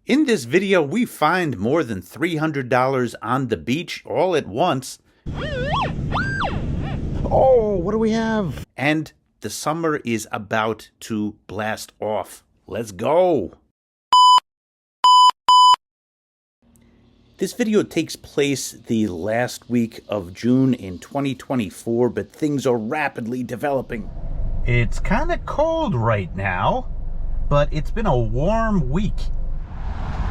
In this video, we find more than $300 on the beach all at once. Oh, what do we have? And the summer is about to blast off. Let's go! This video takes place the last week of June in 2024, but things are rapidly developing. It's kind of cold right now, but it's been a warm week.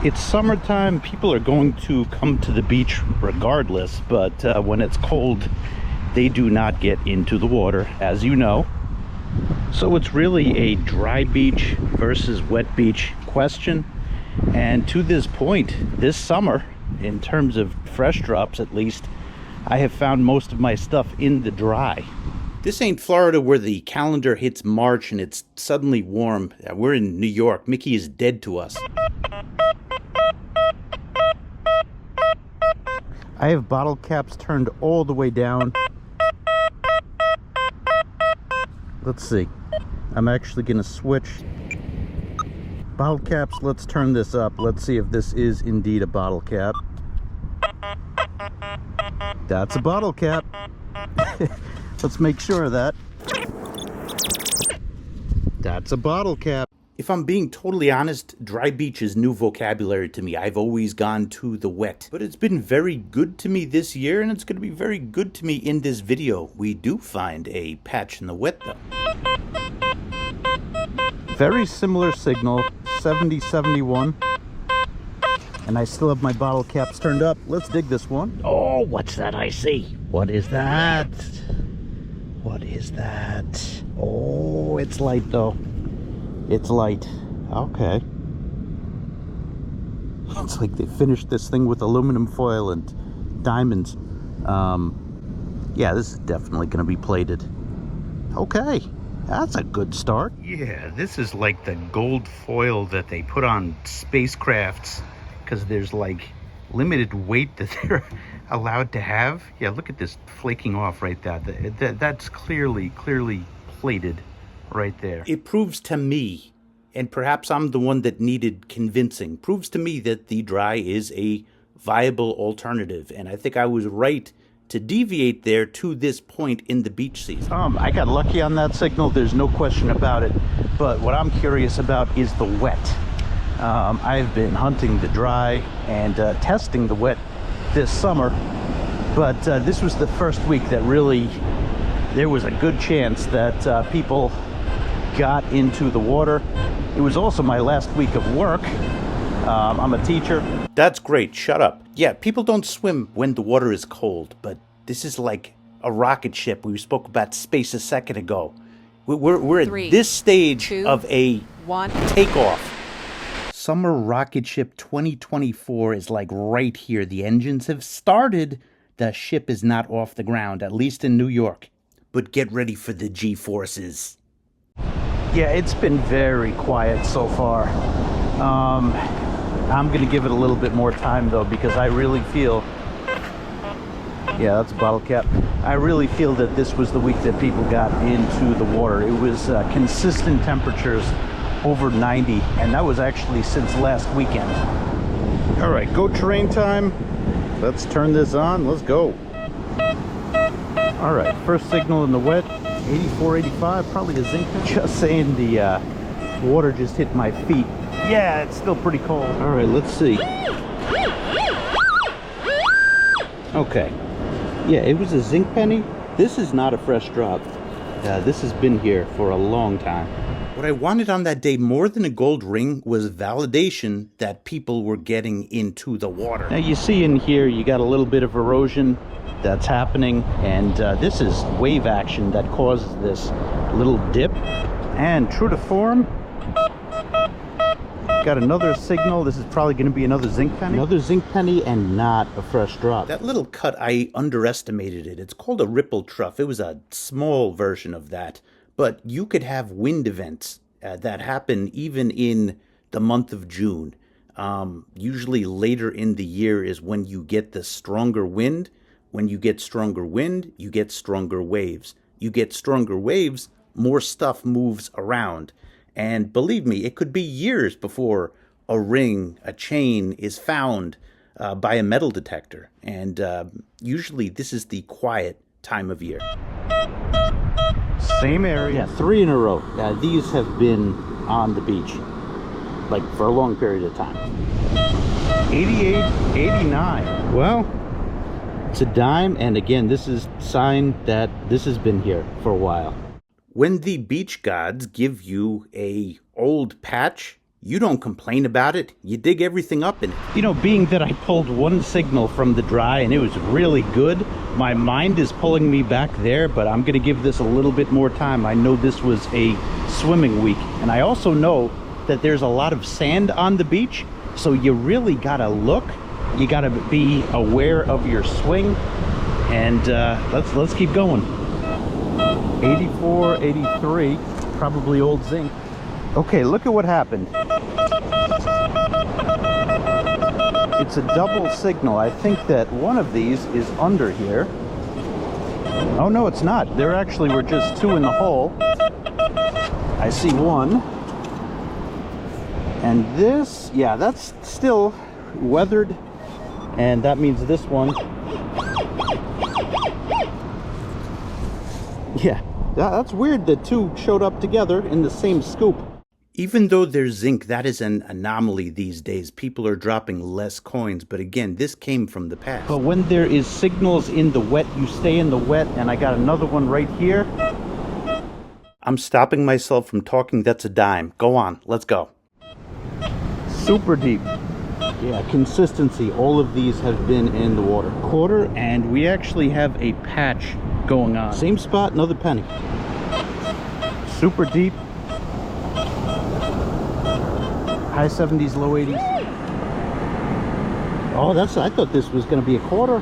It's summertime, people are going to come to the beach regardless, but when it's cold, they do not get into the water, as you know. So it's really a dry beach versus wet beach question. And to this point, this summer, in terms of fresh drops at least, I have found most of my stuff in the dry. This ain't Florida where the calendar hits March and it's suddenly warm. We're in New York. Mickey is dead to us. I have bottle caps turned all the way down. Let's see. I'm actually going to switch. Bottle caps, let's turn this up. Let's see if this is indeed a bottle cap. That's a bottle cap. Let's make sure of that. That's a bottle cap. If I'm being totally honest, dry beach is new vocabulary to me. I've always gone to the wet. But it's been very good to me this year, and it's going to be very good to me in this video. We do find a patch in the wet, though. Very similar signal, 70-71. And I still have my bottle caps turned up. Let's dig this one. Oh, what's that I see? What is that? What is that? Oh, it's light, though. It's light. Okay. It's like they finished this thing with aluminum foil and diamonds. Yeah, this is definitely going to be plated. Okay. That's a good start. Yeah, this is like the gold foil that they put on spacecrafts because there's like limited weight that they're allowed to have. Yeah, look at this flaking off right there. That's clearly plated right there. It proves to me, and perhaps I'm the one that needed convincing, proves to me that the dry is a viable alternative. And I think I was right to deviate there to this point in the beach season. I got lucky on that signal, there's no question about it. But what I'm curious about is the wet. I've been hunting the dry and testing the wet this summer, but this was the first week that really there was a good chance that people got into the water. It was also my last week of work. I'm a teacher. That's great, shut up. Yeah, people don't swim when the water is cold, but this is like a rocket ship. We spoke about space a second ago. We're at this stage of a takeoff. Summer Rocket Ship 2024 is like right here. The engines have started. The ship is not off the ground, at least in New York. But get ready for the G-forces. Yeah, it's been very quiet so far. I'm going to give it a little bit more time, though, because I really feel... Yeah, that's a bottle cap. I really feel that this was the week that people got into the water. It was consistent temperatures over 90, and that was actually since last weekend. All right, go terrain time. Let's turn this on. Let's go. All right, first signal in the wet, 84, 85, probably a zinc. Just saying, the water just hit my feet. Yeah, it's still pretty cold. All right, let's see. Okay. Yeah, it was a zinc penny. This is not a fresh drop. This has been here for a long time. What I wanted on that day more than a gold ring was validation that people were getting into the water. Now you see in here, you got a little bit of erosion that's happening, and this is wave action that causes this little dip. And true to form, got another signal. This is probably going to be another zinc penny. Another zinc penny and not a fresh drop. That little cut, I underestimated it. It's called a ripple trough. It was a small version of that. But you could have wind events that happen even in the month of June. Usually later in the year is when you get the stronger wind. When you get stronger wind, you get stronger waves. You get stronger waves, more stuff moves around. And believe me, it could be years before a ring, a chain is found by a metal detector. And usually this is the quiet time of year. Same area. Yeah, 3 in a row. These have been on the beach, like for a long period of time. 88, 89. Well, it's a dime, and again, this is sign that this has been here for a while. When the beach gods give you a old patch, you don't complain about it. You dig everything up in it. You know, being that I pulled one signal from the dry and it was really good, my mind is pulling me back there, but I'm gonna give this a little bit more time. I know this was a swimming week, and I also know that there's a lot of sand on the beach, so you really gotta look. You gotta be aware of your swing, and let's keep going. 84, 83, probably old zinc. Okay, look at what happened. It's a double signal. I think that one of these is under here. Oh no, it's not. There actually were just 2 in the hole. I see one. And this, yeah, that's still weathered. And that means this one. Yeah, that's weird that 2 showed up together in the same scoop. Even though there's zinc, that is an anomaly these days. People are dropping less coins, but again, this came from the past. But when there is signals in the wet, you stay in the wet, and I got another one right here. I'm stopping myself from talking. That's a dime. Go on, let's go. Super deep. Yeah, consistency. All of these have been in the water. Quarter, and we actually have a patch going on. Same spot, another penny. Super deep. High 70s, low 80s. Oh, I thought this was going to be a quarter.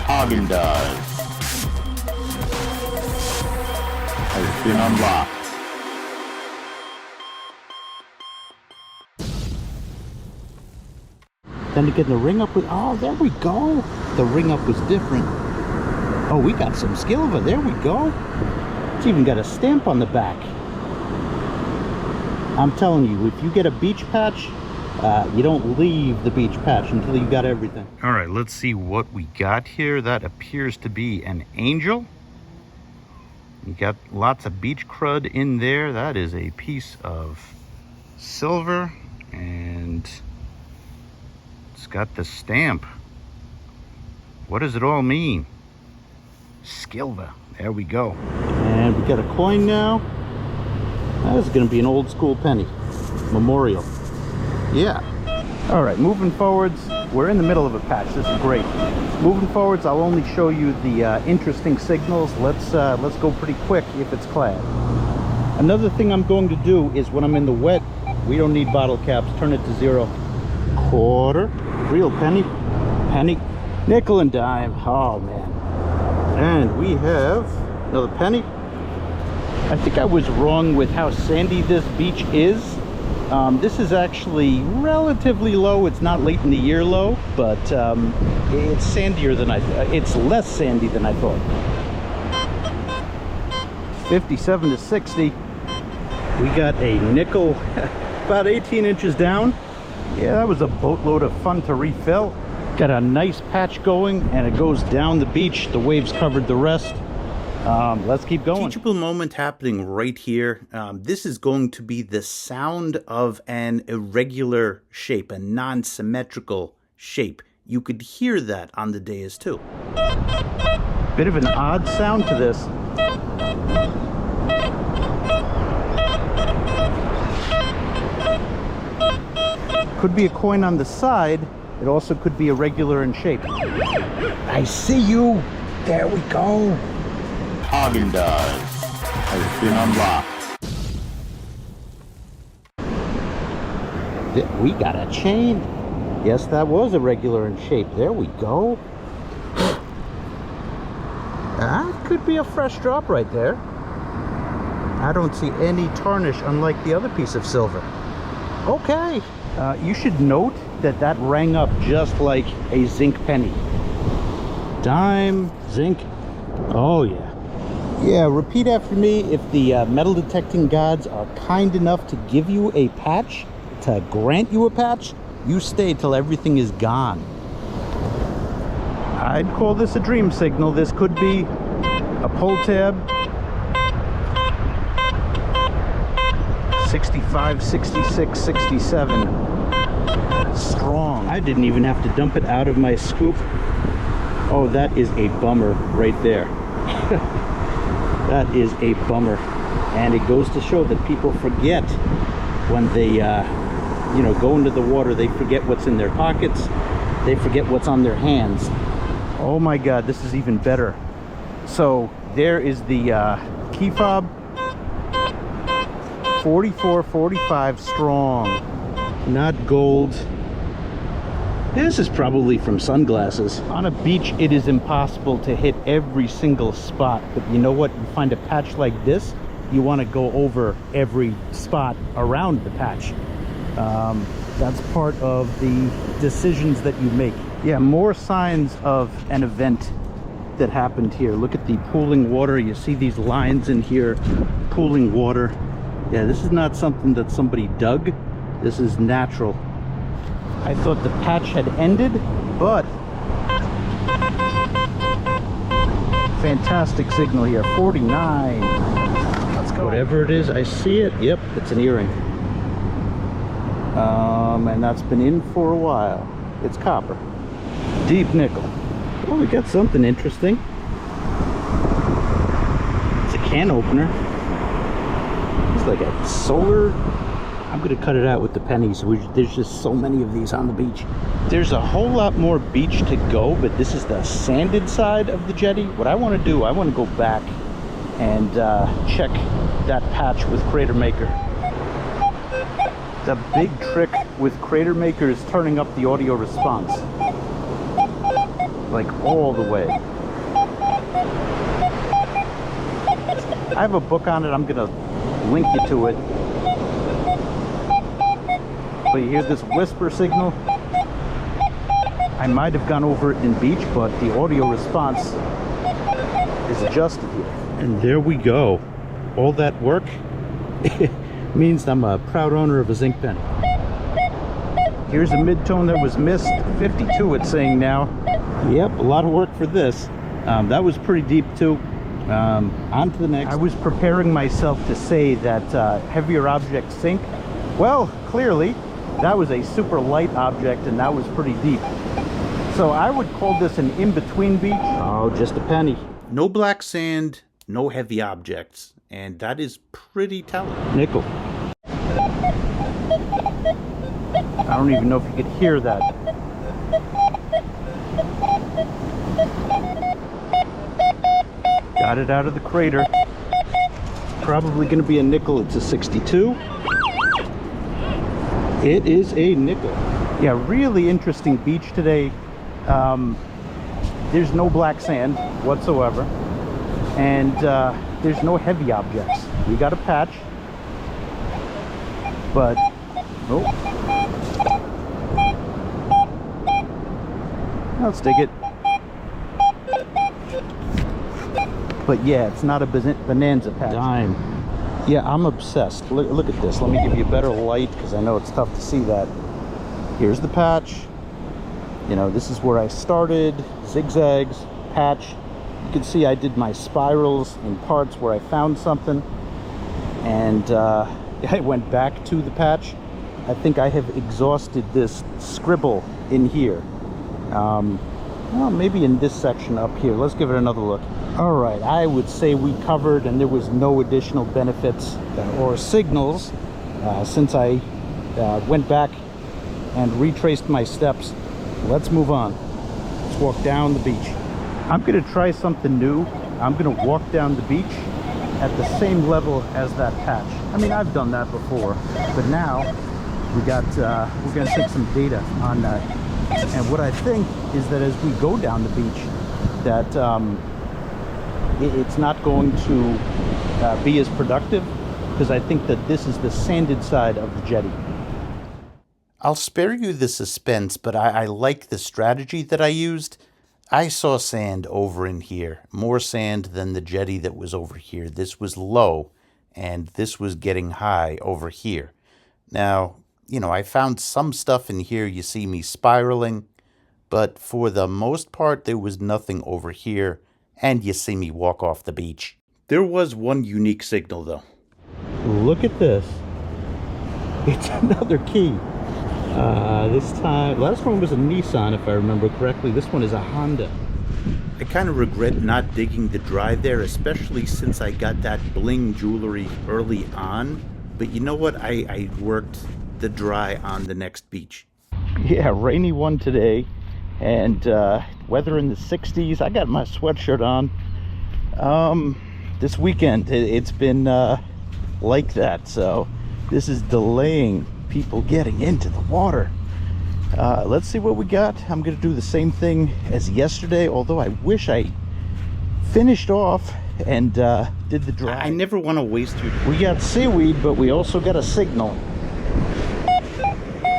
Haagen-Dazs has been unlocked. Then again, the ring up was, oh, there we go. The ring up was different. Oh, we got some Skilva. There we go. It's even got a stamp on the back. I'm telling you, if you get a beach patch, you don't leave the beach patch until you got everything. All right, let's see what we got here. That appears to be an angel. You got lots of beach crud in there. That is a piece of silver, and it's got the stamp. What does it all mean? Skilva. There we go. And we got a coin now. That is going to be an old school penny. Memorial. Yeah. All right, moving forwards. We're in the middle of a patch. This is great. Moving forwards, I'll only show you the interesting signals. Let's go pretty quick if it's clad. Another thing I'm going to do is when I'm in the wet, we don't need bottle caps. Turn it to 0. Quarter. Real penny. Penny. Nickel and dime. Oh, man. And we have another penny. I think I was wrong with how sandy this beach is. This is actually relatively low. It's not late in the year low, but it's sandier than it's less sandy than I thought. 57 to 60. We got a nickel about 18 inches down. Yeah, that was a boatload of fun to refill. Got a nice patch going, and it goes down the beach. The waves covered the rest. Let's keep going. Teachable moment happening right here. This is going to be the sound of an irregular shape, a non-symmetrical shape. You could hear that on the dais too. Bit of an odd sound to this. Could be a coin on the side. It also could be irregular in shape. I see you. There we go. Haagen-Dazs has been unlocked. We got a chain. Yes, that was irregular in shape. There we go. That could be a fresh drop right there. I don't see any tarnish, unlike the other piece of silver. Okay. You should note that that rang up just like a zinc penny. Dime, zinc. Oh, yeah. Yeah, repeat after me. If the metal detecting gods are kind enough to give you a patch, to grant you a patch, you stay till everything is gone. I'd call this a dream signal. This could be a pull tab. 65, 66, 67. Strong. I didn't even have to dump it out of my scoop. Oh, that is a bummer right there. That is a bummer. And it goes to show that people forget when they, you know, go into the water. They forget what's in their pockets. They forget what's on their hands. Oh my God, this is even better. So there is the key fob. 44, 45 strong. Not gold. This is probably from sunglasses. On a beach, it is impossible to hit every single spot. But you know what? You find a patch like this, you want to go over every spot around the patch. That's part of the decisions that you make. Yeah, more signs of an event that happened here. Look at the pooling water. You see these lines in here, pooling water. Yeah, this is not something that somebody dug. This is natural. I thought the patch had ended, but fantastic signal here. 49. Let's go. Whatever it is, I see it. Yep, it's an earring. And that's been in for a while. It's copper. Deep nickel. Well, we got something interesting. It's a can opener. It's like a solar. I'm gonna cut it out with the pennies. There's just so many of these on the beach. There's a whole lot more beach to go, but this is the sanded side of the jetty. What I want to do, I want to go back and check that patch with Crater Maker. The big trick with Crater Maker is turning up the audio response, like all the way. I have a book on it. I'm gonna link you to it. But you hear this whisper signal. I might have gone over it in beach, but the audio response is adjusted here. And there we go. All that work means I'm a proud owner of a zinc pen. Here's a mid-tone that was missed. 52 it's saying now. Yep, a lot of work for this. That was pretty deep too. On to the next. I was preparing myself to say that heavier objects sink. Well, clearly that was a super light object and that was pretty deep. So I would call this an in-between beach. Oh, just a penny. No black sand, no heavy objects. And that is pretty telling. Nickel. I don't even know if you could hear that. Got it out of the crater. Probably going to be a nickel. It's a 62. It is a nickel. Yeah, really interesting beach today. There's no black sand whatsoever. And there's no heavy objects. We got a patch. But, oh. Let's dig it. But yeah, it's not a bonanza patch. Dime. Yeah, I'm obsessed. Look at this. Let me give you a better light because I know it's tough to see that. Here's the patch. You know, this is where I started. Zigzags, patch. You can see I did my spirals in parts where I found something. And I went back to the patch. I think I have exhausted this scribble in here. Well, maybe in this section up here. Let's give it another look. All right, I would say we covered and there was no additional benefits or signals since I went back and retraced my steps. Let's move on. Let's walk down the beach. I'm gonna try something new. I'm gonna walk down the beach at the same level as that patch. I mean, I've done that before, but now we're gonna take some data on that. And what I think is that as we go down the beach, that it's not going to be as productive, because I think that this is the sanded side of the jetty. I'll spare you the suspense, but I like the strategy that I used. I saw sand over in here, more sand than the jetty that was over here. This was low, and this was getting high over here. Now, I found some stuff in here. You see me spiraling, but for the most part, there was nothing over here, and you see me walk off the beach. There was one unique signal, though. Look at this. It's another key. This time, last one was a Nissan, if I remember correctly. This one is a Honda. I kind of regret not digging the dry there, especially since I got that bling jewelry early on. But you know what? I worked the dry on the next beach. Yeah, rainy one today, and weather in the 60s. I got my sweatshirt on. This weekend, it's been like that, so this is delaying people getting into the water. Let's see what we got. I'm gonna do the same thing as yesterday, although I wish I finished off and did the dry. I never want to waste your time. We got seaweed, but we also got a signal.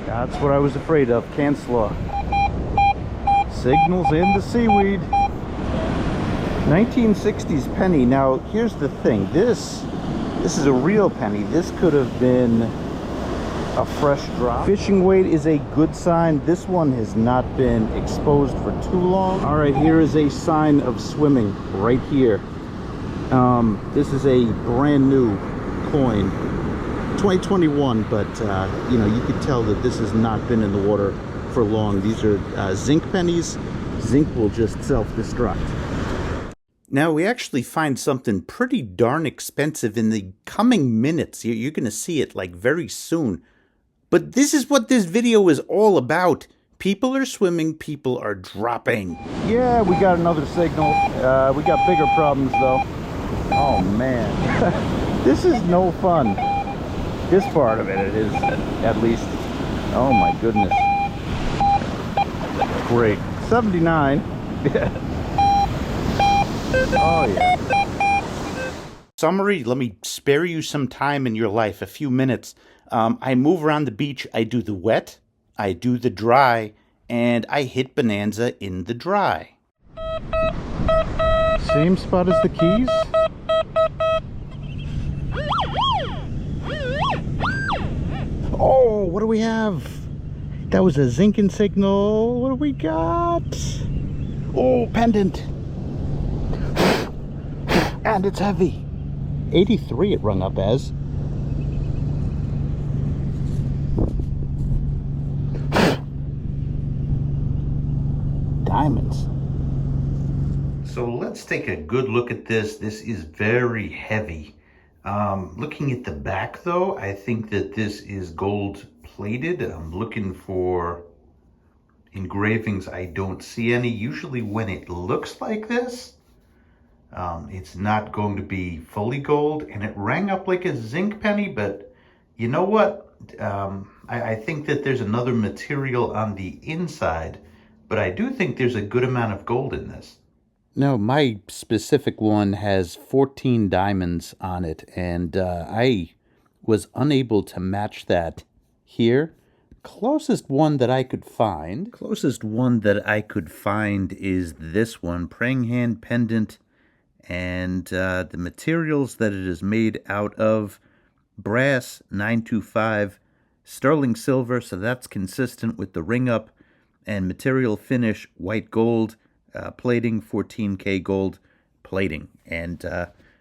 That's what I was afraid of. Canceler. Signals in the seaweed. 1960s penny. Now here's the thing. This is a real penny. This could have been a fresh drop. Fishing weight is a good sign. This one has not been exposed for too long. All right, here is a sign of swimming right here. This is a brand new coin, 2021, but you could tell that this has not been in the water for long. These are zinc pennies. Zinc will just self-destruct. Now, we actually find something pretty darn expensive in the coming minutes. You're going to see it like very soon. But this is what this video is all about. People are swimming, people are dropping. Yeah, we got another signal. We got bigger problems though. Oh man, this is no fun. This part of it is, at least. Oh my goodness. Great. 79. Oh yeah. Summary, let me spare you some time in your life, a few minutes. I move around the beach, I do the wet, I do the dry, and I hit Bonanza in the dry. Same spot as the keys? Oh, what do we have? That was a zinking signal. What do we got? Oh, pendant. And it's heavy. 83 it rung up as. Diamonds. So let's take a good look at this. This is very heavy. Looking at the back though, I think that this is gold plated. I'm looking for engravings. I don't see any. Usually when it looks like this, it's not going to be fully gold, and it rang up like a zinc penny, but you know what? I think that there's another material on the inside, but I do think there's a good amount of gold in this. Now, my specific one has 14 diamonds on it, and I was unable to match that here. Closest one that I could find is this one, praying hand pendant, and the materials that it is made out of: brass 925, sterling silver, so that's consistent with the ring up, and material finish white gold, plating 14K gold plating, and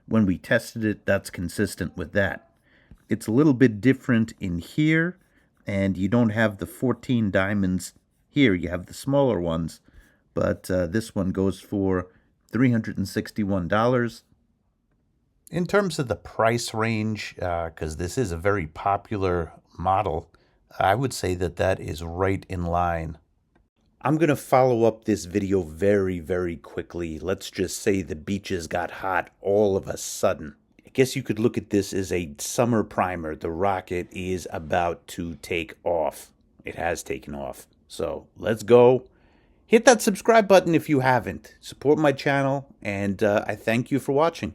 when we tested it, that's consistent with that. It's a little bit different in here, and you don't have the 14 diamonds here. You have the smaller ones, but this one goes for $361. In terms of the price range, because this is a very popular model, I would say that that is right in line. I'm going to follow up this video very, very quickly. Let's just say the beaches got hot all of a sudden. I guess you could look at this as a summer primer. The rocket is about to take off. It has taken off. So let's go. Hit that subscribe button if you haven't. Support my channel, and I thank you for watching.